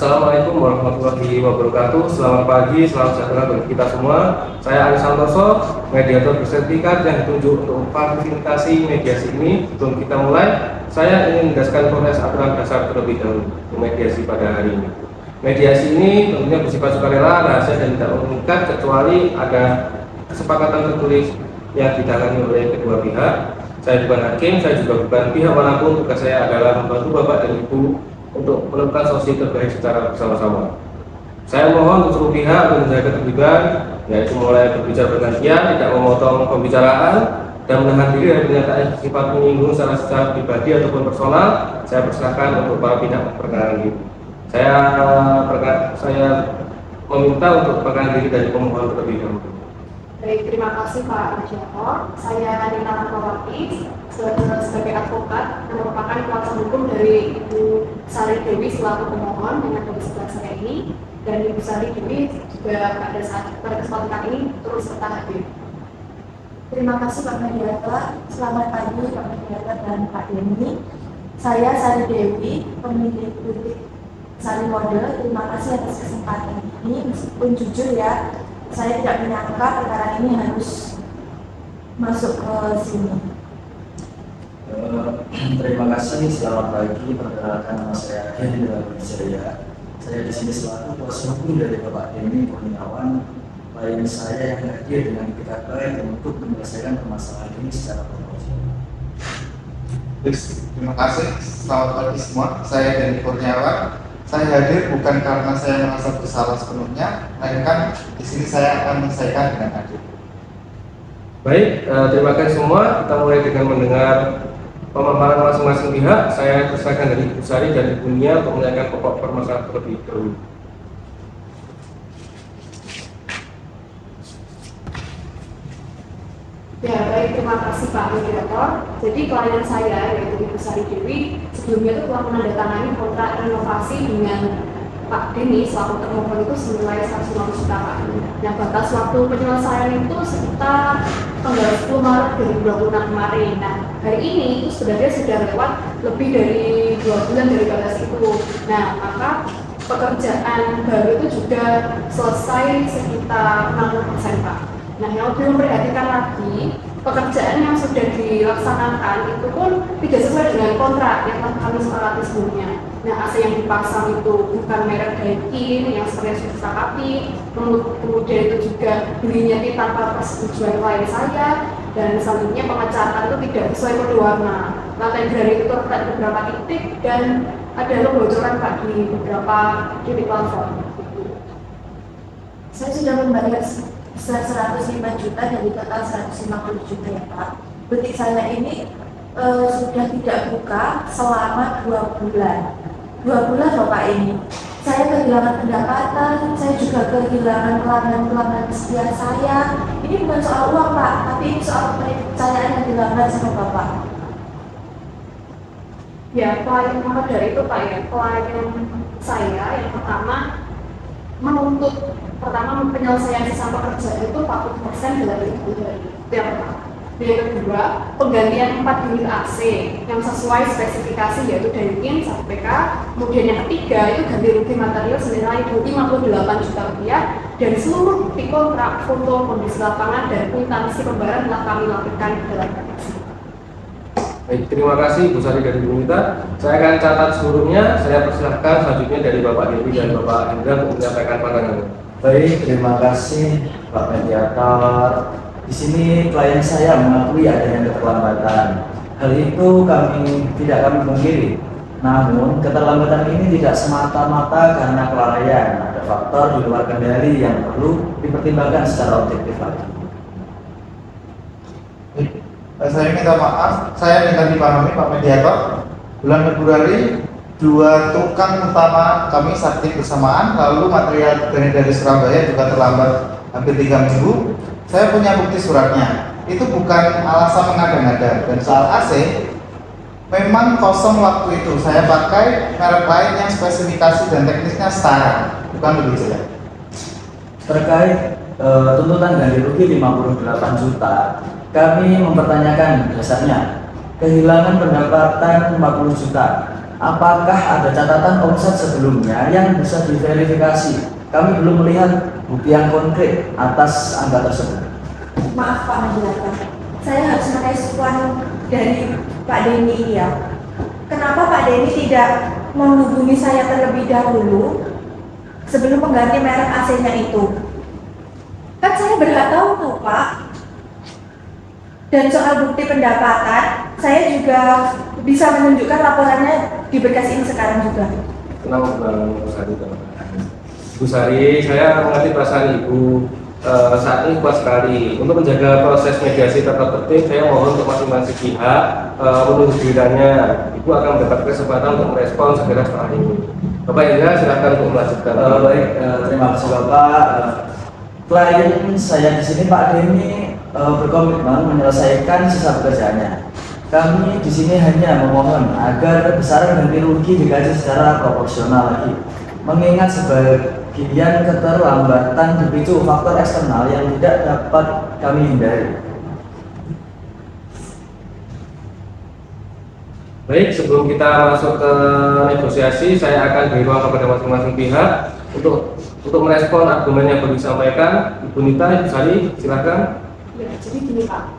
Assalamualaikum warahmatullahi wabarakatuh. Selamat pagi, selamat sejahtera bagi kita semua. Saya Ari Santoso, mediator bersertifikat yang ditunjuk untuk fasilitasi mediasi ini. Sebelum kita mulai, saya ingin menegaskan proses aturan dasar terlebih dahulu untuk mediasi pada hari ini. Mediasi ini tentunya bersifat sukarela, rahasia dan tidak mengikat kecuali ada kesepakatan tertulis yang ditangani oleh kedua pihak. Saya bukan hakim, saya juga bukan pihak manapun. Tugas saya adalah membantu Bapak dan Ibu untuk menemukan solusi terbaik secara bersama-sama. Saya mohon untuk seluruh pihak untuk menjaga ketertiban, yaitu mulai berbicara bergantian, tidak memotong pembicaraan, dan menahan diri dari pernyataan yang bersifat menyinggung secara pribadi ataupun personal. Saya persilahkan untuk para pihak perkenalkan diri. Saya meminta untuk perkenalkan diri dari pemohon terlebih dahulu. Baik, terima kasih Pak Mediator. Saya Nina Rahmawati sebagai advokat yang merupakan kuasa hukum dari Ibu Sari Dewi selaku pemohon dengan di sebelah saya ini, dan Ibu Sari Dewi juga pada kesempatan ini terus serta hadir. Terima kasih Pak Mediator. Selamat pagi Pak Mediator dan Pak Denny. Saya Sari Dewi, pemilik butik Sari Model. Terima kasih atas kesempatan ini. Meskipun jujur ya, saya tidak menyangka perkara ini harus masuk ke sini. Terima kasih. Selamat pagi. Perkenalkan nama saya Hendra Wijaya. Saya di sini selaku kuasa hukum dari Bapak Denny Kurniawan. Klien saya yang hadir dengan etikat baik untuk menyelesaikan permasalahan ini secara profesional. Terima kasih. Selamat pagi semua. Saya Denny Kurniawan. Saya hadir bukan karena saya merasa bersalah sepenuhnya, melainkan di sini saya akan menyelesaikan dengan adil. Baik, terima kasih semua. Kita mulai dengan mendengar pemaparan masing-masing pihak. Saya persilakan dari Ibu Sari dan Ibu Nia untuk menanyakan pokok permasalahan terlebih dahulu. Ya, baik, terima kasih Pak Mediator. Jadi klien saya yaitu Ibu Sari Dewi sebelumnya itu telah menandatangani kontrak renovasi dengan Pak Denny selaku termohon itu senilai 150 juta Pak. Nah, batas waktu penyelesaian itu sekitar tanggal 10 Maret 2026 kemarin. Nah, hari ini itu sebenarnya sudah lewat lebih dari 2 bulan dari batas itu. Nah, maka pekerjaan baru itu juga selesai sekitar 60% Pak. Nah, yang lebih memperhatikan lagi, pekerjaan yang sudah dilaksanakan itu pun tidak sesuai dengan kontrak yang telah kami sepakati sebelumnya. Nah, AC yang dipasang itu bukan merek Daikin yang seperti yang sudah disepakati, kemudian itu juga belinya tanpa persetujuan klien saya, dan selanjutnya pengecatan itu tidak sesuai kode warna. Lantai granit itu terdapat beberapa titik dan ada kebocoran Pak di beberapa titik plafon. Saya sudah membayar besar 105 juta dari total 150 juta ya Pak. Butik saya ini sudah tidak buka selama 2 bulan. 2 bulan loh Pak ini. Saya kehilangan pendapatan, saya juga kehilangan pelanggan-pelanggan setia saya. Ini bukan soal uang Pak, tapi ini soal kepercayaan yang dilanggar sama Bapak. Ya, klien nomor dari itu Pak ya, klien saya yang pertama menuntut penyelesaian sisa pekerjaan itu 40% dalam itu yang pertama. Yang kedua, penggantian 4 unit AC yang sesuai spesifikasi yaitu Daikin 1 PK. Kemudian yang ketiga itu ganti rugi material senilai 58 juta rupiah dari seluruh bukti kontrak, foto, kondisi lapangan dan kwitansi pembayaran telah kami lampirkan dalam revisi. Baik, terima kasih Bu Sari dari Bu Nita. Saya akan catat seluruhnya. Saya persilahkan selanjutnya dari Bapak Dewi dan Bapak Hendra untuk menyampaikan pandangannya. Baik, terima kasih Pak Mediator. Di sini klien saya mengakui adanya keterlambatan. Hal itu tidak kami pungkiri. Namun keterlambatan ini tidak semata-mata karena kelalaian. Ada faktor di luar kendali yang perlu dipertimbangkan secara objektif lagi. Saya minta maaf, saya minta dipahami Pak Mediator. Bulan Februari 2 tukang utama kami sakit bersamaan, lalu material dari Surabaya juga terlambat hampir 3 minggu. Saya punya bukti suratnya. Itu bukan alasan mengada-ngada. Dan soal AC, memang kosong waktu itu. Saya pakai merek lain yang spesifikasi dan teknisnya setara, bukan lebih jelek. Terkait tuntutan ganti rugi 58 juta, kami mempertanyakan dasarnya kehilangan pendapatan 40 juta. apakah ada catatan omset sebelumnya yang bisa diverifikasi? Kami belum melihat bukti yang konkret atas angka tersebut. Maaf Pak Mediator, saya harus merespon dari Pak Denny ini ya. Kenapa Pak Denny tidak menghubungi saya terlebih dahulu sebelum mengganti merek AC-nya itu? Kan saya berhak tahu tuh Pak. Dan soal bukti pendapatan, saya juga bisa menunjukkan laporannya di berkas ini sekarang juga. Kenapa Bu Sari? Bu Sari, saya mengerti perasaan Ibu. Saat ini kuat sekali. Untuk menjaga proses mediasi tetap tertib, saya mohon untuk masing-masing pihak menunggu gilirannya. Ibu akan mendapat kesempatan untuk merespon segera setelah ini. Bapak Indra, silakan untuk melanjutkan. Baik, terima kasih Bapak. Klien saya di sini Pak Denny berkomitmen menyelesaikan sisa pekerjaannya. Kami di sini hanya memohon agar besaran ganti rugi dikaji secara proporsional lagi. Mengingat sebagian keterlambatan dipicu faktor eksternal yang tidak dapat kami hindari. Baik, sebelum kita masuk ke negosiasi, saya akan beri ruang kepada masing-masing pihak untuk merespon argumen yang baru disampaikan. Ibu Nita, Ibu Sari, silakan. Ya, jadi gini Pak,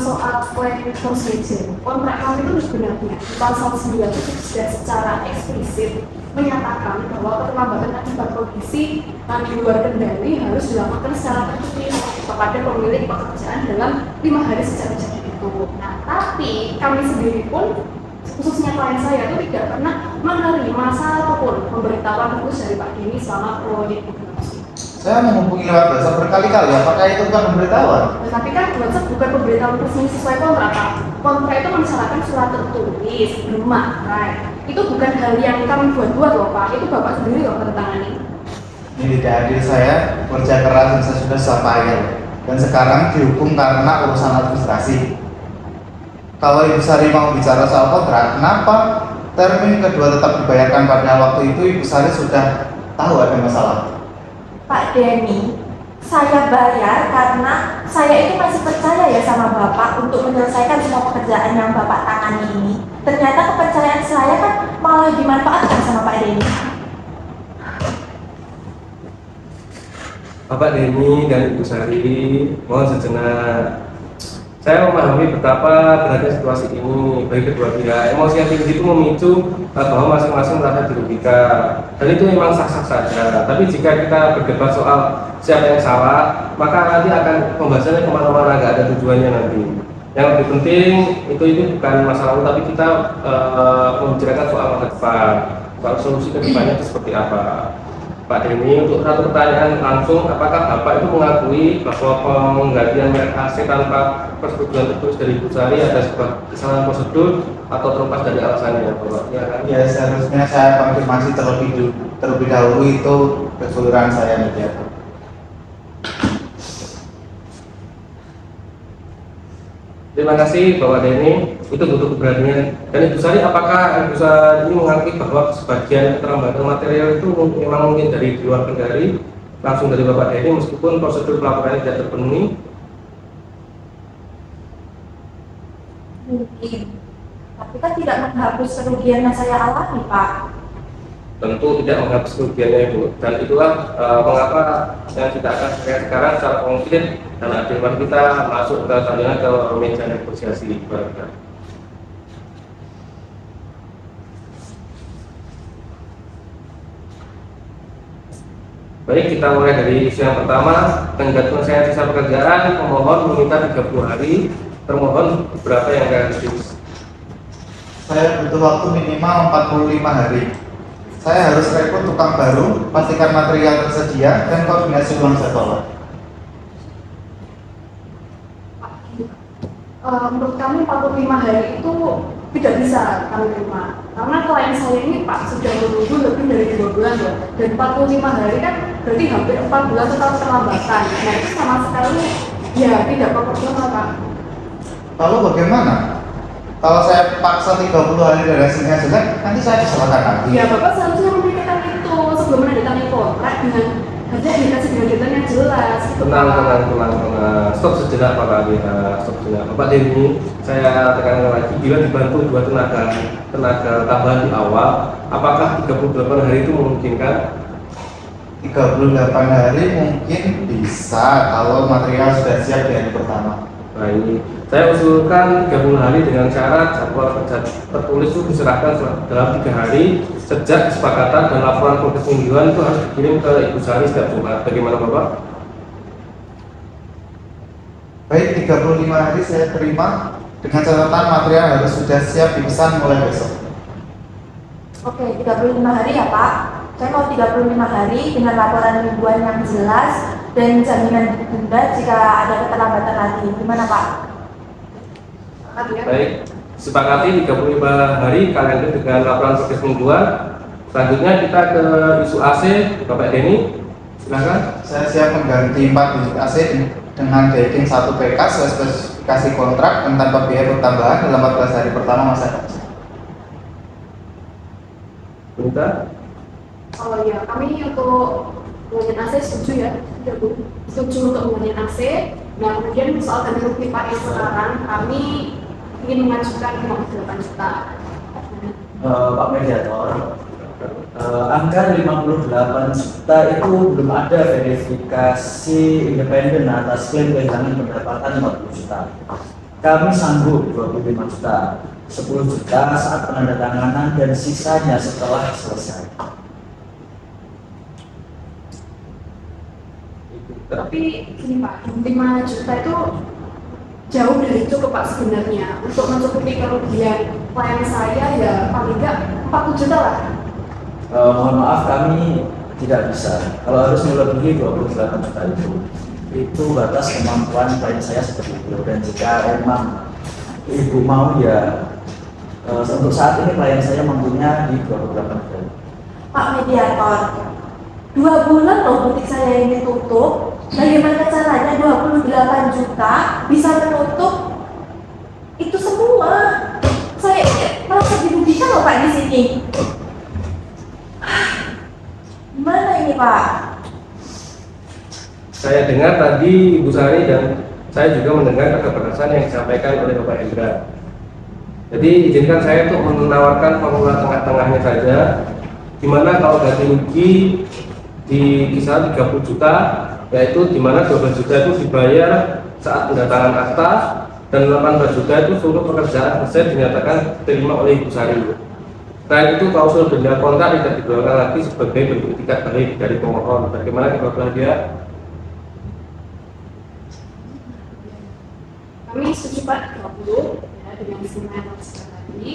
soal claim force majeure, kontrak kami itu sebenarnya di pasal 9 itu sudah secara eksplisit menyatakan bahwa keterlambatan akibat kondisi di luar kendali harus dilakukan secara tertulis kepada pemilik pekerjaan dalam 5 hari sejak kejadian itu. Nah, tapi kami sendiri pun, khususnya klien saya itu tidak pernah menerima satupun pemberitahuan khusus dari Pak Denny selama proyek berlangsung. Saya menghubungi lewat WhatsApp berkali-kali, apakah itu bukan pemberitahuan? Tapi kan WhatsApp bukan pemberitahuan resmi sesuai kontrak, Pak. Kontrak itu mensyaratkan surat tertulis, bermakna. Itu bukan hal yang kami buat-buat loh Pak, itu Bapak sendiri loh tangani. Ini tidak adil, saya kerja keras dan saya sudah susah payah dan sekarang dihukum karena urusan administrasi. Kalau Ibu Sari mau bicara soal kontrak, kenapa termin kedua tetap dibayarkan pada waktu itu Ibu Sari sudah tahu ada masalah? Pak Denny, saya bayar karena saya itu masih percaya ya sama Bapak untuk menyelesaikan semua pekerjaan yang Bapak tangani ini. Ternyata kepercayaan saya kan malah dimanfaatkan sama Pak Denny. Bapak Denny dan Ibu Sari, mohon sejenak. Saya memahami betapa beratnya situasi ini bagi kedua pihak. Emosi yang tinggi itu memicu bahwa masing-masing merasa dirugikan, dan itu memang sah-sah saja. Tapi jika kita berdebat soal siapa yang salah, maka nanti akan pembahasannya kemana-mana, nggak ada tujuannya nanti. Yang lebih penting itu bukan masalah, tapi kita membicarakan soal masa depan, soal solusi kedepannya itu seperti apa. Pak Denny, untuk satu pertanyaan langsung, apakah Bapak itu mengakui bahwa penggantian merek AC tanpa persetujuan tertulis dari Ibu Sari ada sebuah kesalahan prosedur atau terlepas dari alasannya, Bapak? Ya, kan? Ya, seharusnya saya konfirmasi terlebih dahulu itu keseluruhan saya mediator. Terima kasih Bapak Denny, itu butuh keberanian. Dan Ibu Sari, apakah Ibu Sari mengakui bahwa sebagian keterlambatan material itu memang mungkin dari luar kendali, langsung dari Bapak Denny meskipun prosedur pelaporannya tidak terpenuhi? Mungkin, tapi kan tidak menghapus kerugian yang saya alami Pak. Tentu tidak menghapus kerugiannya Ibu, dan itulah mengapa yang kita akan sekarang secara konkret dan adil kita masuk ke meja negosiasi. Baik, kita mulai dari isu yang pertama, tenggat penyelesaian sisa pekerjaan. Pemohon meminta 30 hari, termohon berapa yang realistis? Saya butuh waktu minimal 45 hari. Saya harus rekrut tukang baru, pastikan material tersedia, dan koordinasi ulang jadwal. Menurut kami 45 hari itu tidak bisa kami terima, karena klien saya ini Pak sudah menunggu lebih dari 2 bulan loh, dan 45 hari kan berarti hampir 4 bulan total terlambatan. Nah itu sama sekali ya tidak proporsional Pak. Lalu bagaimana? Kalau saya paksa 30 hari dari hasilnya jelek, nanti saya disalahkan lagi. Ya Bapak seharusnya memikirkan itu sebelum menandatangani kontrak dengan Ada dikasih deadline yang jelas gitu, Tenang, Pak. tenang, tenang, tenang. Stop sejenak Pak Kabira, stop sejenak. Bapak Denny, saya tekankan lagi, bila dibantu dua tenaga tambahan di awal, apakah 38 hari itu memungkinkan? 38 hari mungkin bisa kalau material sudah siap di hari pertama. Nah ini, saya usulkan 30 hari dengan syarat jadwal kerja tertulis itu diserahkan dalam 3 hari sejak kesepakatan dan laporan progres mingguan itu harus dikirim ke Ibu Sari setiap Jumat. Bagaimana Bapak? Baik, 35 hari saya terima dengan catatan material harus sudah siap dipesan mulai besok. Oke, 35 hari ya Pak. Saya mau 35 hari dengan laporan mingguan yang jelas dan jaminan denda jika ada keterlambatan lagi. Gimana Pak? Kan ya. Baik, sepakati 35 hari kalender dengan laporan progres mingguan. Selanjutnya kita ke isu AC, Bapak Denny, silakan. Saya siap mengganti 4 unit AC dengan dating 1 PK sesuai spesifikasi kontrak dan tanpa biaya tambahan dalam 14 hari pertama masa kerja. Minta. Oh iya, kami untuk mengenai AC setuju ya, tidak Bu. Setuju untuk mengenai AC. Nah kemudian soal ganti rugi Pak yang sekarang kami ingin mengajukan 58 juta. Pak Mediator, angka 58 juta itu belum ada verifikasi independen atas klaim kehilangan pendapatan 50 juta. Kami sanggup 25 juta, 10 juta saat penandatanganan dan sisanya setelah selesai. Tapi gini Pak, 5 juta itu jauh dari cukup Pak sebenarnya untuk mencukupi kerugian klien saya ya paling enggak 40 juta lah. Mohon maaf kami tidak bisa. Kalau harus melebihi 28 juta itu batas kemampuan klien saya seperti itu. Dan jika emang ibu mau ya untuk saat ini klien saya mampunya di 28 juta. Pak Mediator, 2 bulan loh butik saya ini tutup. Bagaimana caranya 28 juta bisa menutup itu semua? Saya merasa dirugikan loh Pak di sini. Gimana ini Pak? Saya dengar tadi Ibu Sari dan saya juga mendengar keterangan yang disampaikan oleh Bapak Hendra. Jadi izinkan saya untuk menawarkan formula tengah-tengahnya saja, di mana kalau ganti rugi di kisaran 30 juta, yaitu di mana 12 juta itu dibayar saat pendatangan akta dan 18 juta itu seluruh pekerjaan selesai dinyatakan diterima oleh Ibu Sari. Selain itu klausul denda kontrak tidak dikeluarkan lagi sebagai bentuk itikat baik dari pemohon. Bagaimana kita belah dia? Kami setuju Pak 30 ya dengan skema yang tadi.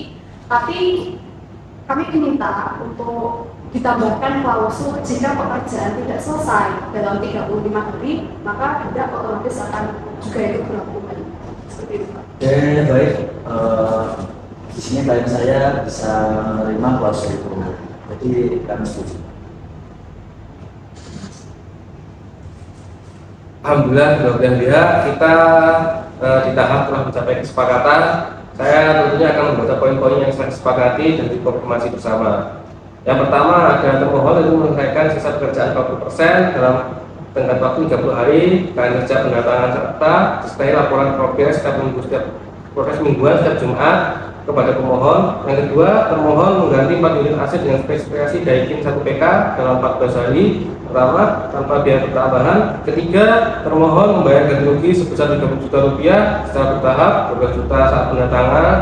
Tapi kami minta untuk ditambahkan klausul jika pekerjaan tidak selesai dalam 35 hari maka denda otomatis akan juga ikut berlaku kembali. Seperti itu Pak. Oke, baik. Di sini klien saya bisa menerima klausul itu. Jadi kami setuju. Alhamdulillah, mudah-mudahan kita di tahap telah mencapai kesepakatan. Saya tentunya akan membaca poin-poin yang sudah disepakati dan dikonfirmasi bersama. Yang pertama, ada termohon itu menyelesaikan sisa pekerjaan 40% dalam tenggat waktu 30 hari karena kerja pendatangan serta disertai laporan progres setiap minggu, setiap progres mingguan setiap Jumat kepada pemohon. Yang kedua, termohon mengganti 4 unit AC dengan spesifikasi Daikin 1 PK dalam 14 hari pertama tanpa biaya tambahan. Ketiga, termohon membayar ganti rugi sebesar 30 juta rupiah secara bertahap, 12 juta saat pendatangan,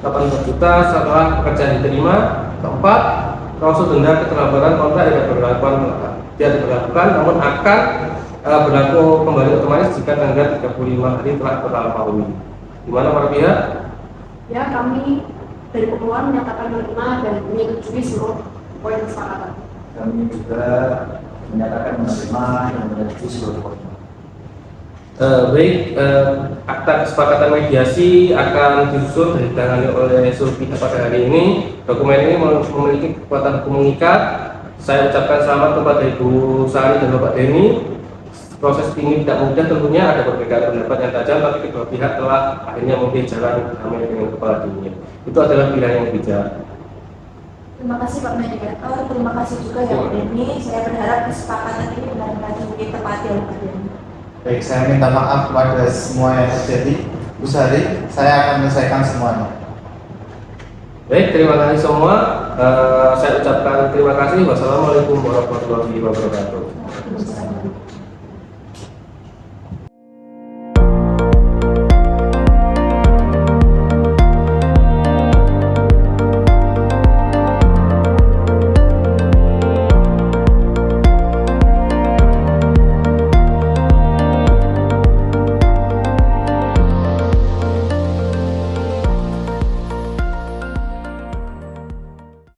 18 juta setelah pekerjaan diterima. Keempat, klausul denda keterlambatan kontrak tidak diberlakukan namun akan berlaku kembali otomatis jika tenggat 35 hari telah terlampaui. Gimana para pihak? Ya kami dari pemohon menyatakan menerima dan menyetujui seluruh poin kesepakatan. Kami juga menyatakan menerima dan menyetujui seluruh poin. Baik, akta kesepakatan mediasi akan disusun dan ditangani oleh seluruh pihak pada hari ini. Dokumen ini memiliki kekuatan hukum mengikat. Saya ucapkan selamat kepada Ibu Sari dan Bapak Denny. Proses ini tidak mudah, tentunya ada perbedaan pendapat yang tajam, tapi kedua pihak telah akhirnya memilih jalan damai dengan kepala dingin. Itu adalah pilihan yang bijak. Terima kasih Pak Mediator, terima kasih juga ya Pak Denny. Saya berharap kesepakatan ini benar-benar ditepati oleh Pak Denny. Baik, saya minta maaf kepada semua yang terjadi. Bu Sari, saya akan menyelesaikan semuanya. Baik, terima kasih semua. Saya ucapkan terima kasih. Wassalamualaikum warahmatullahi wabarakatuh. Terima kasih.